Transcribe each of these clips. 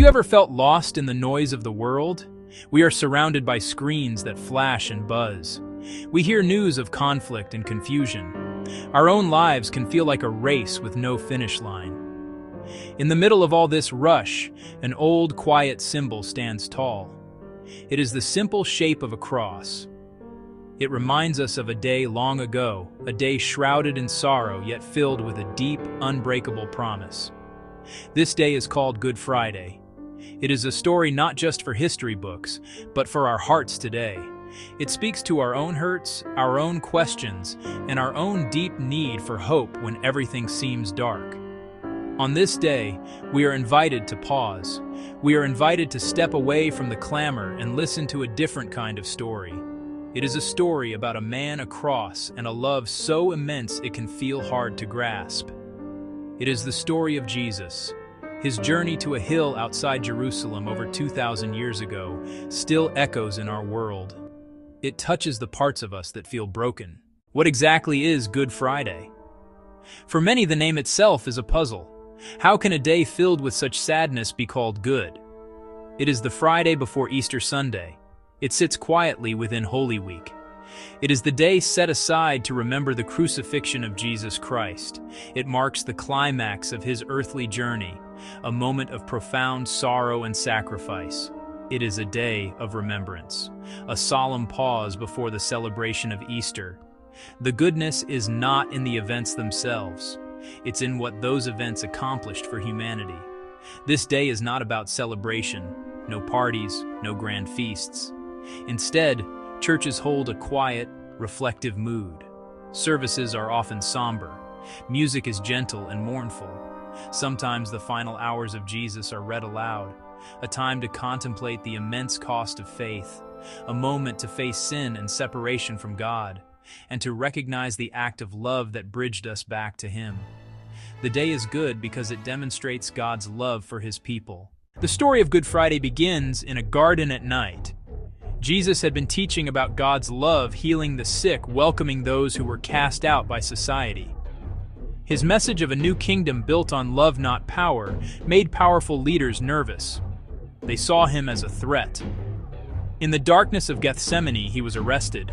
you ever felt lost in the noise of the world? We are surrounded by screens that flash and buzz. We hear news of conflict and confusion. Our own lives can feel like a race with no finish line. In the middle of all this rush, an old, quiet symbol stands tall. It is the simple shape of a cross. It reminds us of a day long ago, a day shrouded in sorrow yet filled with a deep, unbreakable promise. This day is called Good Friday. It is a story not just for history books, but for our hearts today. It speaks to our own hurts, our own questions, and our own deep need for hope when everything seems dark. On this day, we are invited to pause. We are invited to step away from the clamor and listen to a different kind of story. It is a story about a man, a cross, and a love so immense it can feel hard to grasp. It is the story of Jesus. His journey to a hill outside Jerusalem over 2,000 years ago still echoes in our world. It touches the parts of us that feel broken. What exactly is Good Friday? For many, the name itself is a puzzle. How can a day filled with such sadness be called good? It is the Friday before Easter Sunday. It sits quietly within Holy Week. It is the day set aside to remember the crucifixion of Jesus Christ. It marks the climax of his earthly journey, a moment of profound sorrow and sacrifice. It is a day of remembrance, a solemn pause before the celebration of Easter. The goodness is not in the events themselves. It's in what those events accomplished for humanity. This day is not about celebration, no parties, no grand feasts. Instead, churches hold a quiet, reflective mood. Services are often somber. Music is gentle and mournful. Sometimes the final hours of Jesus are read aloud, a time to contemplate the immense cost of faith, a moment to face sin and separation from God, and to recognize the act of love that bridged us back to Him. The day is good because it demonstrates God's love for His people. The story of Good Friday begins in a garden at night. Jesus had been teaching about God's love, healing the sick, welcoming those who were cast out by society. His message of a new kingdom built on love, not power, made powerful leaders nervous. They saw him as a threat. In the darkness of Gethsemane, he was arrested.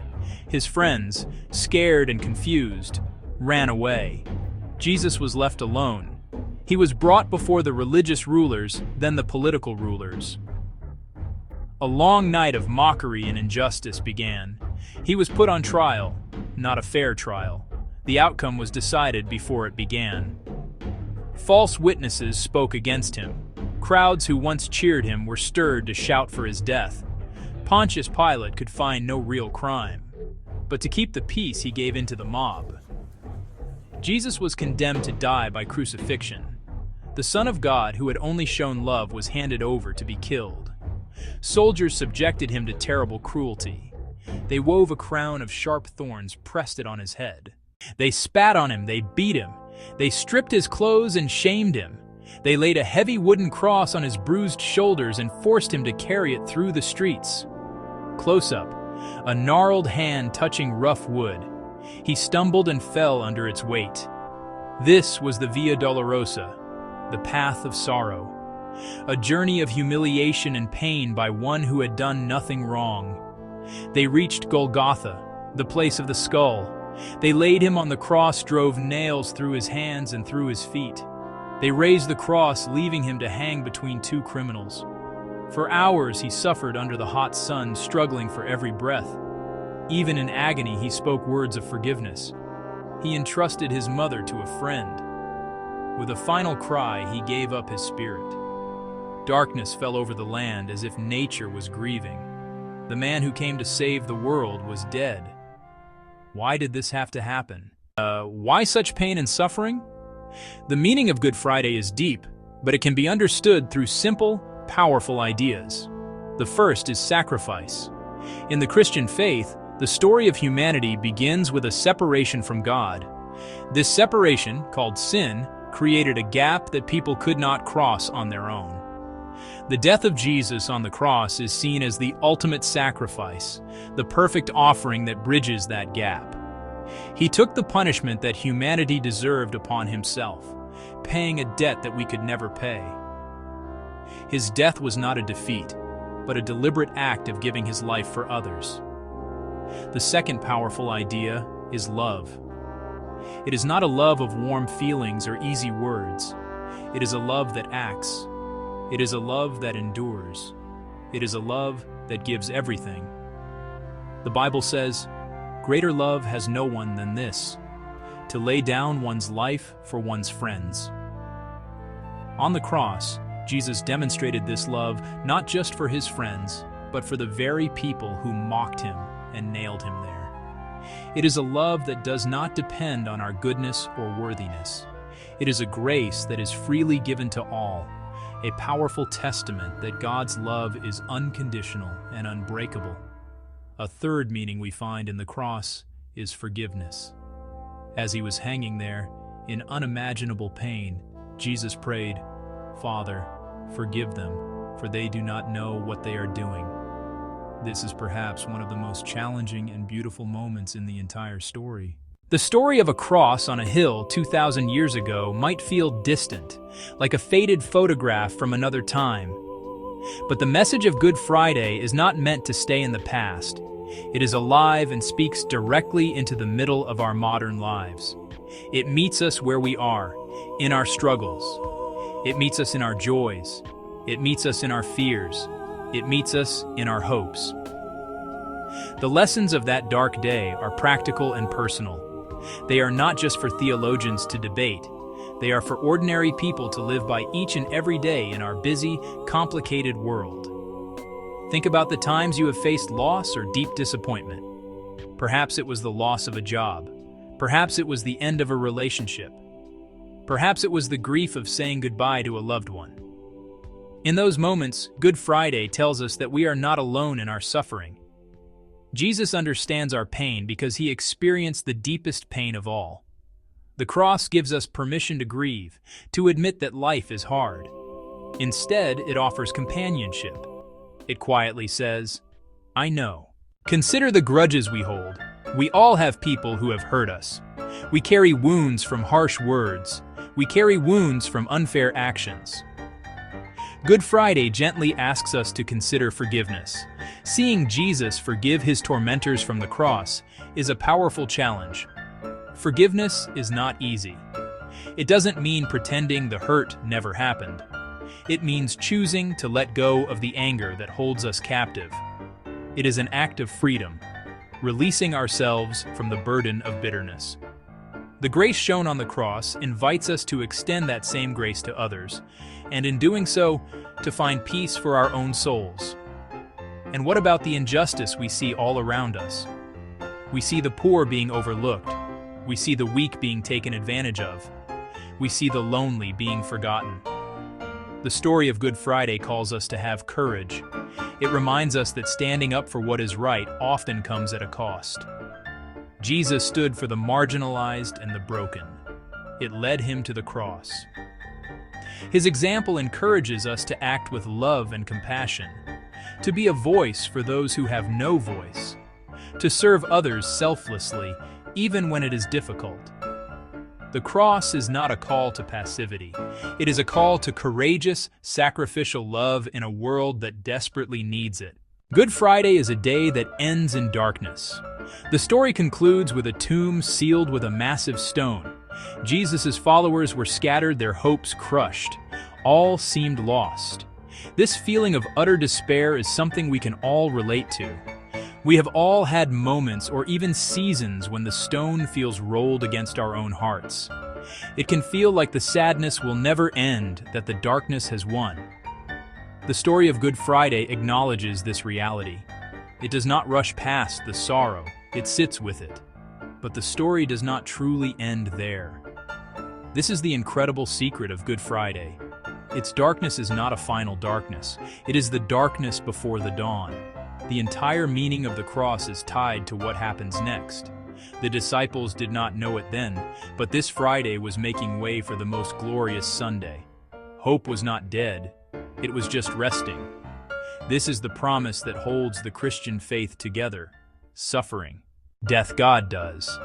His friends, scared and confused, ran away. Jesus was left alone. He was brought before the religious rulers, then the political rulers. A long night of mockery and injustice began. He was put on trial, not a fair trial. The outcome was decided before it began. False witnesses spoke against him. Crowds who once cheered him were stirred to shout for his death. Pontius Pilate could find no real crime, but to keep the peace he gave in to the mob. Jesus was condemned to die by crucifixion. The Son of God, who had only shown love, was handed over to be killed. Soldiers subjected him to terrible cruelty. They wove a crown of sharp thorns, pressed it on his head. They spat on him, they beat him. They stripped his clothes and shamed him. They laid a heavy wooden cross on his bruised shoulders and forced him to carry it through the streets. Close up, a gnarled hand touching rough wood. He stumbled and fell under its weight. This was the Via Dolorosa, the path of sorrow. A journey of humiliation and pain by one who had done nothing wrong. They reached Golgotha, the place of the skull. They laid him on the cross, drove nails through his hands and through his feet. They raised the cross, leaving him to hang between two criminals. For hours he suffered under the hot sun, struggling for every breath. Even in agony he spoke words of forgiveness. He entrusted his mother to a friend. With a final cry, he gave up his spirit. Darkness fell over the land as if nature was grieving. The man who came to save the world was dead. Why did this have to happen? Why such pain and suffering? The meaning of Good Friday is deep, but it can be understood through simple, powerful ideas. The first is sacrifice. In the Christian faith, the story of humanity begins with a separation from God. This separation, called sin, created a gap that people could not cross on their own. The death of Jesus on the cross is seen as the ultimate sacrifice, the perfect offering that bridges that gap. He took the punishment that humanity deserved upon himself, paying a debt that we could never pay. His death was not a defeat, but a deliberate act of giving his life for others. The second powerful idea is love. It is not a love of warm feelings or easy words. It is a love that acts. It is a love that endures. It is a love that gives everything. The Bible says, "Greater love has no one than this, to lay down one's life for one's friends." On the cross, Jesus demonstrated this love not just for his friends, but for the very people who mocked him and nailed him there. It is a love that does not depend on our goodness or worthiness. It is a grace that is freely given to all, a powerful testament that God's love is unconditional and unbreakable. A third meaning we find in the cross is forgiveness. As he was hanging there, in unimaginable pain, Jesus prayed, "Father, forgive them, for they do not know what they are doing." This is perhaps one of the most challenging and beautiful moments in the entire story. The story of a cross on a hill 2,000 years ago might feel distant, like a faded photograph from another time. But the message of Good Friday is not meant to stay in the past. It is alive and speaks directly into the middle of our modern lives. It meets us where we are, in our struggles. It meets us in our joys. It meets us in our fears. It meets us in our hopes. The lessons of that dark day are practical and personal. They are not just for theologians to debate. They are for ordinary people to live by each and every day in our busy, complicated world. Think about the times you have faced loss or deep disappointment. Perhaps it was the loss of a job. Perhaps it was the end of a relationship. Perhaps it was the grief of saying goodbye to a loved one. In those moments, Good Friday tells us that we are not alone in our suffering. Jesus understands our pain because he experienced the deepest pain of all. The cross gives us permission to grieve, to admit that life is hard. Instead, it offers companionship. It quietly says, "I know." Consider the grudges we hold. We all have people who have hurt us. We carry wounds from harsh words. We carry wounds from unfair actions. Good Friday gently asks us to consider forgiveness. Seeing Jesus forgive his tormentors from the cross is a powerful challenge. Forgiveness is not easy. It doesn't mean pretending the hurt never happened. It means choosing to let go of the anger that holds us captive. It is an act of freedom, releasing ourselves from the burden of bitterness. The grace shown on the cross invites us to extend that same grace to others, and in doing so, to find peace for our own souls. And what about the injustice we see all around us? We see the poor being overlooked. We see the weak being taken advantage of. We see the lonely being forgotten. The story of Good Friday calls us to have courage. It reminds us that standing up for what is right often comes at a cost. Jesus stood for the marginalized and the broken. It led him to the cross. His example encourages us to act with love and compassion, to be a voice for those who have no voice, to serve others selflessly, even when it is difficult. The cross is not a call to passivity. It is a call to courageous, sacrificial love in a world that desperately needs it. Good Friday is a day that ends in darkness. The story concludes with a tomb sealed with a massive stone. Jesus' followers were scattered, their hopes crushed. All seemed lost. This feeling of utter despair is something we can all relate to. We have all had moments or even seasons when the stone feels rolled against our own hearts. It can feel like the sadness will never end, that the darkness has won. The story of Good Friday acknowledges this reality. It does not rush past the sorrow, it sits with it. But the story does not truly end there. This is the incredible secret of Good Friday. Its darkness is not a final darkness. It is the darkness before the dawn. The entire meaning of the cross is tied to what happens next. The disciples did not know it then, but this Friday was making way for the most glorious Sunday. Hope was not dead, it was just resting. This is the promise that holds the Christian faith together. Suffering. Death God does.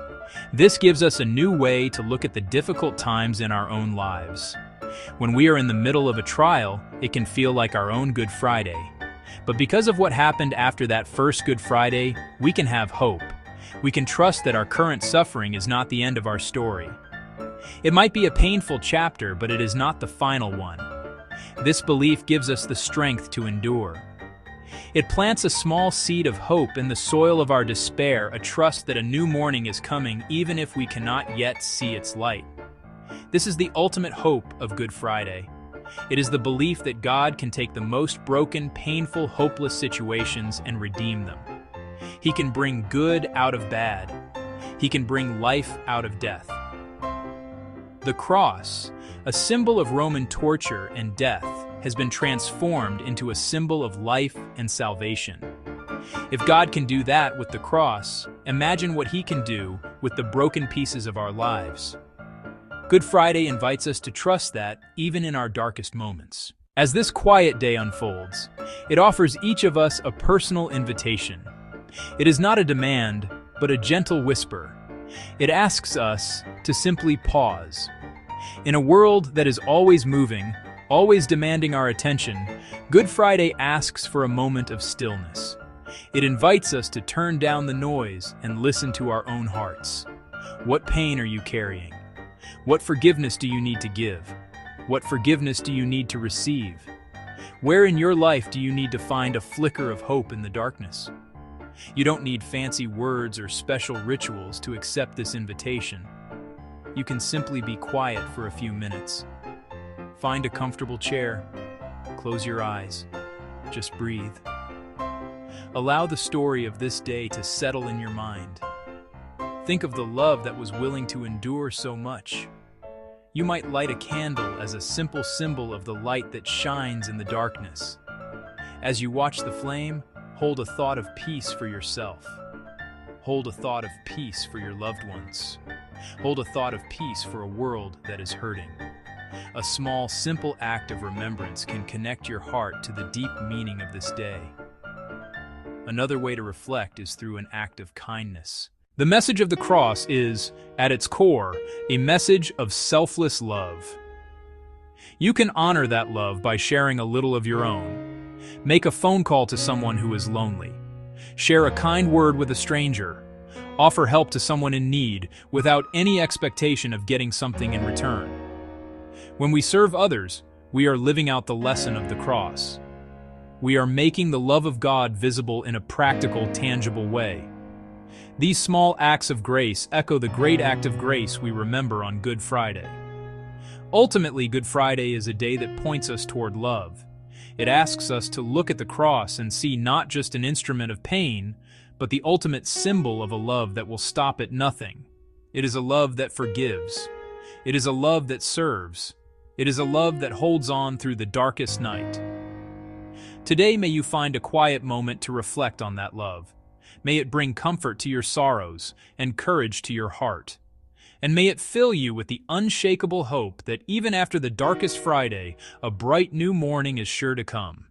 This gives us a new way to look at the difficult times in our own lives. When we are in the middle of a trial, it can feel like our own Good Friday. But because of what happened after that first Good Friday, we can have hope. We can trust that our current suffering is not the end of our story. It might be a painful chapter, but it is not the final one. This belief gives us the strength to endure. It plants a small seed of hope in the soil of our despair, a trust that a new morning is coming even if we cannot yet see its light. This is the ultimate hope of Good Friday. It is the belief that God can take the most broken, painful, hopeless situations and redeem them. He can bring good out of bad. He can bring life out of death. The cross, a symbol of Roman torture and death, has been transformed into a symbol of life and salvation. If God can do that with the cross, imagine what He can do with the broken pieces of our lives. Good Friday invites us to trust that even in our darkest moments. As this quiet day unfolds, it offers each of us a personal invitation. It is not a demand, but a gentle whisper. It asks us to simply pause. In a world that is always moving, always demanding our attention, Good Friday asks for a moment of stillness. It invites us to turn down the noise and listen to our own hearts. What pain are you carrying? What forgiveness do you need to give? What forgiveness do you need to receive? Where in your life do you need to find a flicker of hope in the darkness? You don't need fancy words or special rituals to accept this invitation. You can simply be quiet for a few minutes. Find a comfortable chair. Close your eyes. Just breathe. Allow the story of this day to settle in your mind. Think of the love that was willing to endure so much. You might light a candle as a simple symbol of the light that shines in the darkness. As you watch the flame, hold a thought of peace for yourself. Hold a thought of peace for your loved ones. Hold a thought of peace for a world that is hurting. A small, simple act of remembrance can connect your heart to the deep meaning of this day. Another way to reflect is through an act of kindness. The message of the cross is, at its core, a message of selfless love. You can honor that love by sharing a little of your own. Make a phone call to someone who is lonely. Share a kind word with a stranger. Offer help to someone in need without any expectation of getting something in return. When we serve others, we are living out the lesson of the cross. We are making the love of God visible in a practical, tangible way. These small acts of grace echo the great act of grace we remember on Good Friday. Ultimately, Good Friday is a day that points us toward love. It asks us to look at the cross and see not just an instrument of pain, but the ultimate symbol of a love that will stop at nothing. It is a love that forgives. It is a love that serves. It is a love that holds on through the darkest night. Today, may you find a quiet moment to reflect on that love. May it bring comfort to your sorrows and courage to your heart. And may it fill you with the unshakable hope that even after the darkest Friday, a bright new morning is sure to come.